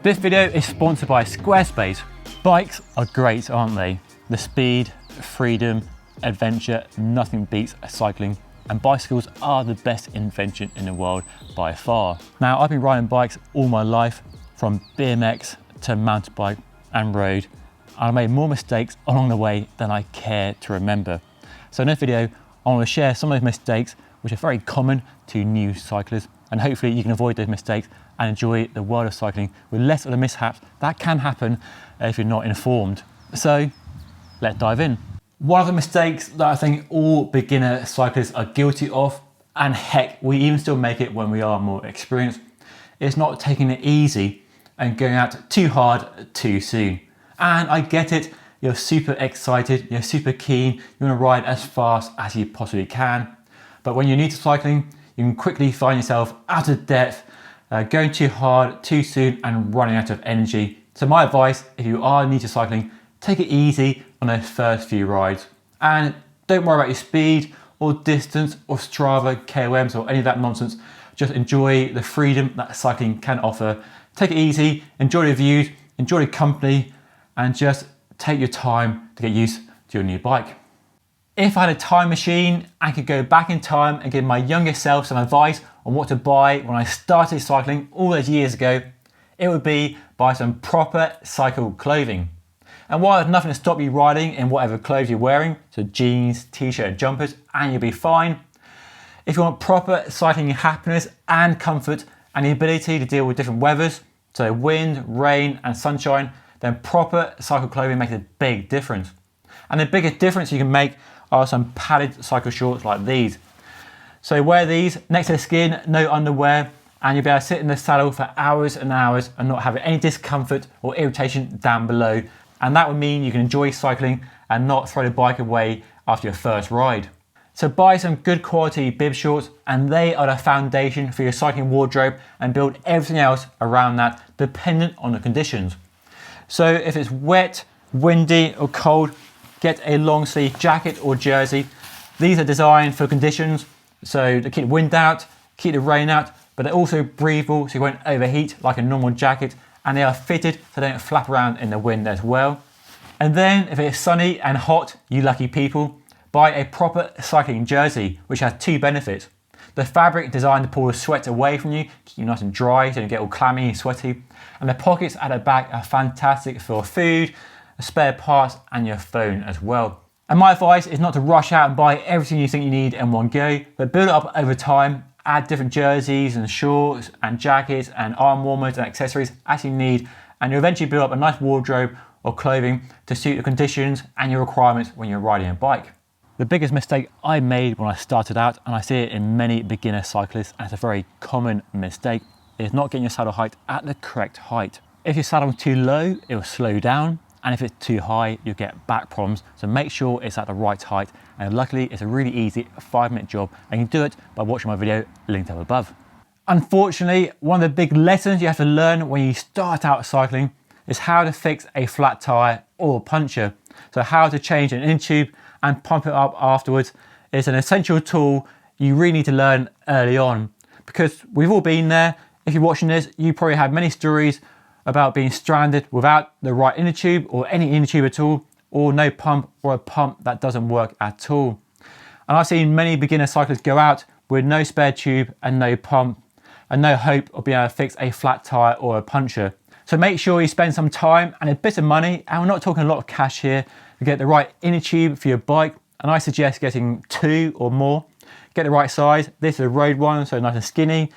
This video is sponsored by SquareSpace. Bikes are great, aren't they? The speed, freedom, adventure, nothing beats cycling. And bicycles are the best invention in the world by far. Now, I've been riding bikes all my life, from BMX to mountain bike and road. I made more mistakes along the way than I care to remember. So in this video, I want to share some of those mistakes which are very common to new cyclists, and hopefully you can avoid those mistakes and enjoy the world of cycling with less of the mishaps that can happen if you're not informed. So let's dive in. One of the mistakes that I think all beginner cyclists are guilty of, and heck, we even still make it when we are more experienced, is not taking it easy and going out too hard too soon. And I get it, you're super excited, you're super keen, you want to ride as fast as you possibly can. But when you're new to cycling, you can quickly find yourself out of depth, going too hard too soon and running out of energy. So my advice, if you are new to cycling, take it easy on those first few rides. And don't worry about your speed or distance or Strava, KOMs or any of that nonsense. Just enjoy the freedom that cycling can offer. Take it easy, enjoy the views, enjoy the company, and just take your time to get used to your new bike. If I had a time machine, I could go back in time and give my younger self some advice on what to buy when I started cycling all those years ago, it would be buy some proper cycle clothing. And while there's nothing to stop you riding in whatever clothes you're wearing, so jeans, t-shirt and jumpers, and you'll be fine, if you want proper cycling happiness and comfort and the ability to deal with different weathers, so wind, rain and sunshine, then proper cycle clothing makes a big difference. And the biggest difference you can make are some padded cycle shorts like these. So wear these next to the skin, no underwear, and you'll be able to sit in the saddle for hours and hours and not have any discomfort or irritation down below. And that would mean you can enjoy cycling and not throw the bike away after your first ride. So buy some good quality bib shorts, and they are the foundation for your cycling wardrobe, and build everything else around that dependent on the conditions. So if it's wet, windy or cold, get a long sleeve jacket or jersey. These are designed for conditions, so to keep the wind out, keep the rain out, but they're also breathable so you won't overheat like a normal jacket, and they are fitted so they don't flap around in the wind as well. And then if it's sunny and hot, you lucky people, buy a proper cycling jersey, which has two benefits. The fabric designed to pull the sweat away from you, keep you nice and dry so you don't get all clammy and sweaty. And the pockets at the back are fantastic for food, spare parts and your phone as well. And my advice is not to rush out and buy everything you think you need in one go, but build it up over time, add different jerseys and shorts and jackets and arm warmers and accessories as you need, and you'll eventually build up a nice wardrobe of clothing to suit the conditions and your requirements when you're riding a bike. The biggest mistake I made when I started out, and I see it in many beginner cyclists, and it's a very common mistake, is not getting your saddle height at the correct height. If your saddle's too low, it will slow down. And if it's too high, you'll get back problems. So make sure it's at the right height. And luckily, it's a really easy 5-minute job. And you can do it by watching my video linked up above. Unfortunately, one of the big lessons you have to learn when you start out cycling is how to fix a flat tire or puncture. So how to change an inner tube and pump it up afterwards is an essential tool you really need to learn early on. Because we've all been there. If you're watching this, you probably have many stories about being stranded without the right inner tube or any inner tube at all, or no pump or a pump that doesn't work at all. And I've seen many beginner cyclists go out with no spare tube and no pump and no hope of being able to fix a flat tire or a puncture. So make sure you spend some time and a bit of money, and we're not talking a lot of cash here, to get the right inner tube for your bike. And I suggest getting 2 or more. Get the right size. This is a road one, so nice and skinny,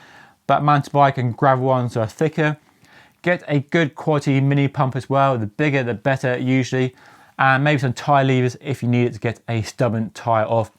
but mountain bike and gravel ones are thicker. Get a good quality mini pump as well, the bigger the better usually, and maybe some tyre levers if you need it to get a stubborn tyre off.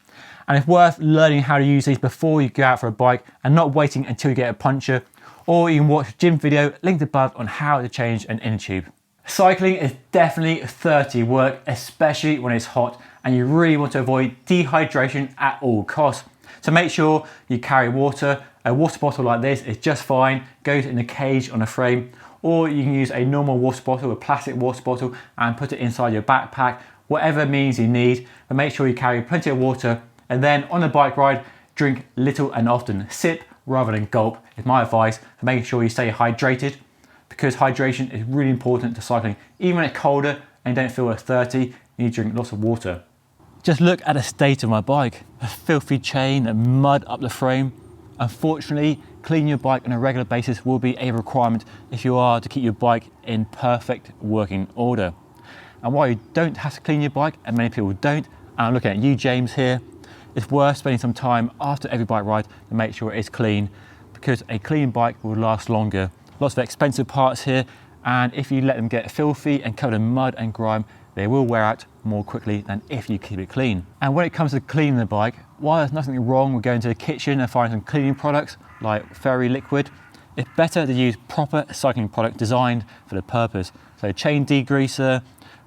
And it's worth learning how to use these before you go out for a bike and not waiting until you get a puncture, or you can watch a gym video linked above on how to change an inner tube. Cycling is definitely 30 work, especially when it's hot, and you really want to avoid dehydration at all costs. So make sure you carry water. A water bottle like this is just fine, goes in a cage on a frame, or you can use a normal water bottle, a plastic water bottle, and put it inside your backpack, whatever means you need, but make sure you carry plenty of water. And then on a bike ride, drink little and often. Sip rather than gulp is my advice for making sure you stay hydrated, because hydration is really important to cycling. Even when it's colder and you don't feel thirsty, you need to drink lots of water. Just look at the state of my bike. A filthy chain and mud up the frame. Unfortunately, cleaning your bike on a regular basis will be a requirement if you are to keep your bike in perfect working order. And while you don't have to clean your bike, and many people don't, and I'm looking at you, James, here, it's worth spending some time after every bike ride to make sure it's clean, because a clean bike will last longer. Lots of expensive parts here, and if you let them get filthy and covered in mud and grime, they will wear out more quickly than if you keep it clean. And when it comes to cleaning the bike, while there's nothing wrong with going to the kitchen and finding some cleaning products like Fairy Liquid, it's better to use proper cycling product designed for the purpose. So chain degreaser,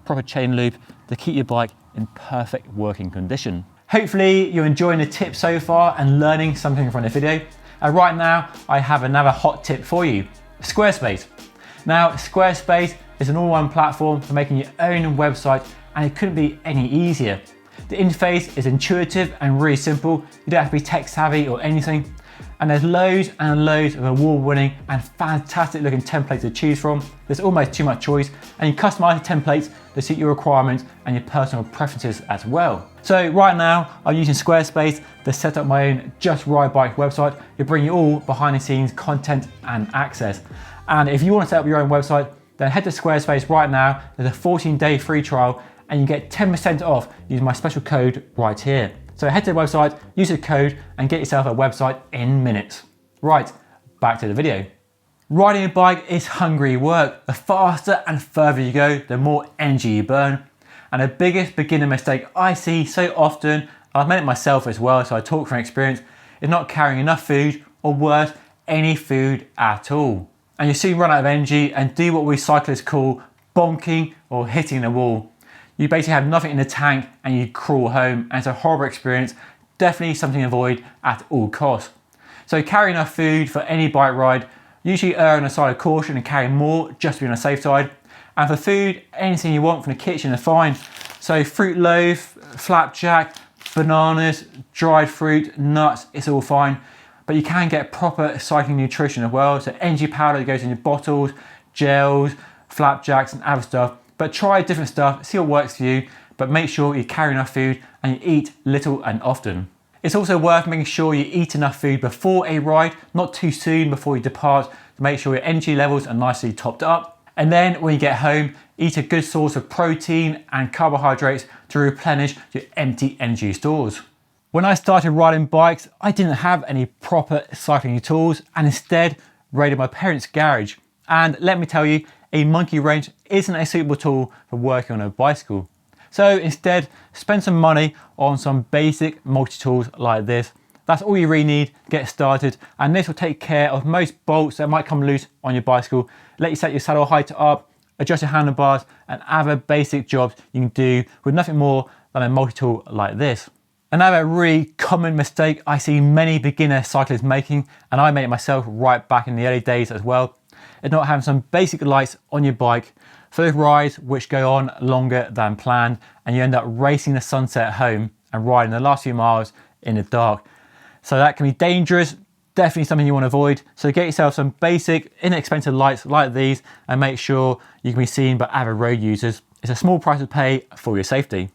proper chain lube to keep your bike in perfect working condition. Hopefully you're enjoying the tips so far and learning something from the video. And right now I have another hot tip for you, SquareSpace. Now SquareSpace is an all-in-one platform for making your own website, and it couldn't be any easier. The interface is intuitive and really simple. You don't have to be tech savvy or anything. And there's loads and loads of award-winning and fantastic looking templates to choose from. There's almost too much choice, and you customize the templates to suit your requirements and your personal preferences as well. So right now, I'm using SquareSpace to set up my own Just Ride Bike website. It'll bring you all behind the scenes content and access. And if you want to set up your own website, then head to SquareSpace right now. There's a 14-day free trial, and you get 10% off using my special code right here. So head to the website, use the code, and get yourself a website in minutes. Right, back to the video. Riding a bike is hungry work. The faster and further you go, the more energy you burn. And the biggest beginner mistake I see so often, and I've made it myself as well, so I talk from experience, is not carrying enough food, or worse, any food at all. And you soon run out of energy and do what we cyclists call bonking or hitting the wall. You basically have nothing in the tank and you crawl home, and it's a horrible experience, definitely something to avoid at all costs. So carry enough food for any bike ride, usually err on the side of caution and carry more just to be on the safe side. And for food, anything you want from the kitchen is fine. So fruit loaf, flapjack, bananas, dried fruit, nuts, it's all fine. But you can get proper cycling nutrition as well. So energy powder that goes in your bottles, gels, flapjacks and other stuff. But try different stuff, see what works for you, but make sure you carry enough food and you eat little and often. It's also worth making sure you eat enough food before a ride, not too soon before you depart, to make sure your energy levels are nicely topped up. And then when you get home, eat a good source of protein and carbohydrates to replenish your empty energy stores. When I started riding bikes, I didn't have any proper cycling tools, and instead raided my parents' garage. And let me tell you, a monkey wrench isn't a suitable tool for working on a bicycle. So instead, spend some money on some basic multi-tools like this. That's all you really need to get started, and this will take care of most bolts that might come loose on your bicycle, let you set your saddle height up, adjust your handlebars, and other basic jobs you can do with nothing more than a multi-tool like this. Another really common mistake I see many beginner cyclists making, and I made it myself right back in the early days as well, is not having some basic lights on your bike for those rides which go on longer than planned, and you end up racing the sunset home and riding the last few miles in the dark. So that can be dangerous, definitely something you want to avoid. So get yourself some basic, inexpensive lights like these and make sure you can be seen by other road users. It's a small price to pay for your safety.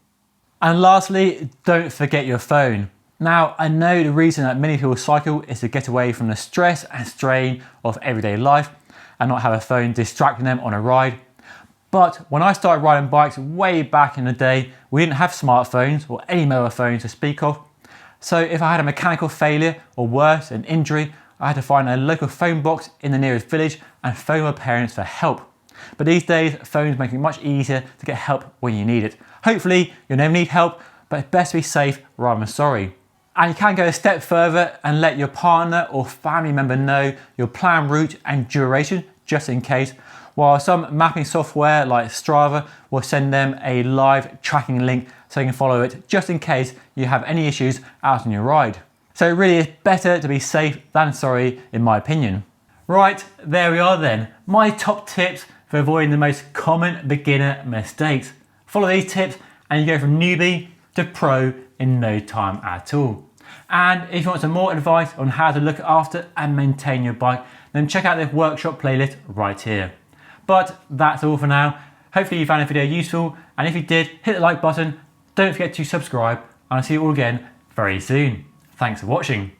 And lastly, don't forget your phone. Now, I know the reason that many people cycle is to get away from the stress and strain of everyday life and not have a phone distracting them on a ride. But when I started riding bikes way back in the day, we didn't have smartphones or any mobile phones to speak of. So if I had a mechanical failure or worse, an injury, I had to find a local phone box in the nearest village and phone my parents for help. But these days, phones make it much easier to get help when you need it. Hopefully, you'll never need help, but it's best to be safe rather than sorry. And you can go a step further and let your partner or family member know your planned route and duration, just in case, while some mapping software like Strava will send them a live tracking link so you can follow it just in case you have any issues out on your ride. So it really is better to be safe than sorry, in my opinion. Right, there we are then. My top tips for avoiding the most common beginner mistakes. Follow these tips and you go from newbie to pro in no time at all. And if you want some more advice on how to look after and maintain your bike, then check out this workshop playlist right here. But that's all for now. Hopefully you found the video useful, and if you did, hit the like button. Don't forget to subscribe, and I'll see you all again very soon. Thanks for watching.